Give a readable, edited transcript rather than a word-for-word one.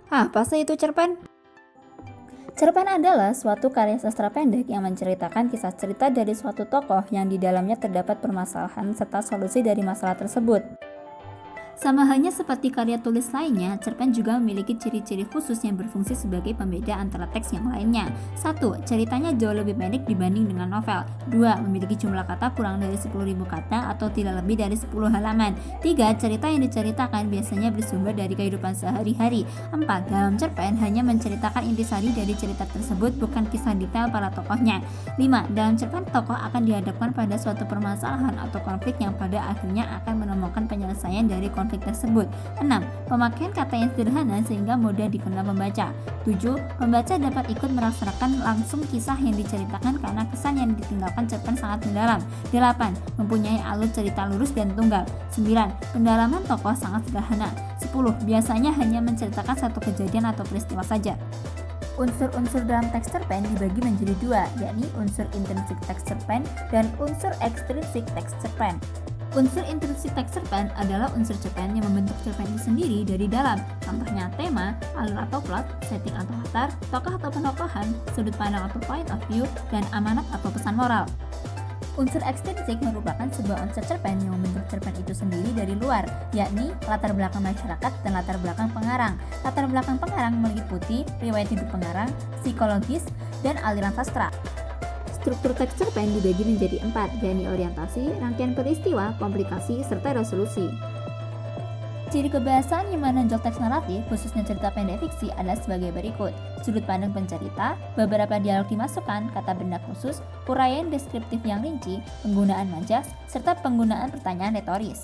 Apa sih itu cerpen? Cerpen adalah suatu karya sastra pendek yang menceritakan kisah cerita dari suatu tokoh yang di dalamnya terdapat permasalahan serta solusi dari masalah tersebut. Sama halnya seperti karya tulis lainnya, cerpen juga memiliki ciri-ciri khusus yang berfungsi sebagai pembeda antara teks yang lainnya. 1. Ceritanya jauh lebih pendek dibanding dengan novel. 2. Memiliki jumlah kata kurang dari 10.000 kata atau tidak lebih dari 10 halaman. 3. Cerita yang diceritakan biasanya bersumber dari kehidupan sehari-hari. 4. Dalam cerpen hanya menceritakan intisari dari cerita tersebut, bukan kisah detail para tokohnya. 5. Dalam cerpen tokoh akan dihadapkan pada suatu permasalahan atau konflik yang pada akhirnya akan menemukan penyelesaian dari konflik tersebut. 6. Pemakaian kata yang sederhana sehingga mudah dikenal pembaca. 7. Pembaca dapat ikut merasakan langsung kisah yang diceritakan karena kesan yang ditinggalkan cerpen sangat mendalam. 8. Mempunyai alur cerita lurus dan tunggal. 9. Pendalaman tokoh sangat sederhana. 10. Biasanya hanya menceritakan satu kejadian atau peristiwa saja. Unsur-unsur dalam teks cerpen dibagi menjadi dua, yakni unsur intrinsik teks cerpen dan unsur ekstrinsik teks cerpen. Unsur intrinsik teks cerpen adalah unsur cerpen yang membentuk cerpen itu sendiri dari dalam. Contohnya tema, alur atau plot, setting atau latar, tokoh atau penokohan, sudut pandang atau point of view, dan amanat atau pesan moral. Unsur ekstrinsik merupakan sebuah unsur cerpen yang membentuk cerpen itu sendiri dari luar, yakni latar belakang masyarakat dan latar belakang pengarang. Latar belakang pengarang meliputi riwayat hidup pengarang, psikologis, dan aliran sastra. Struktur teks cerpen dibagi menjadi 4, yakni orientasi, rangkaian peristiwa, komplikasi, serta resolusi. Ciri kebahasaan yang menonjol teks naratif, khususnya cerita pendek fiksi, adalah sebagai berikut. Sudut pandang pencerita, beberapa dialog dimasukkan, kata benda khusus, uraian deskriptif yang rinci, penggunaan majas, serta penggunaan pertanyaan retoris.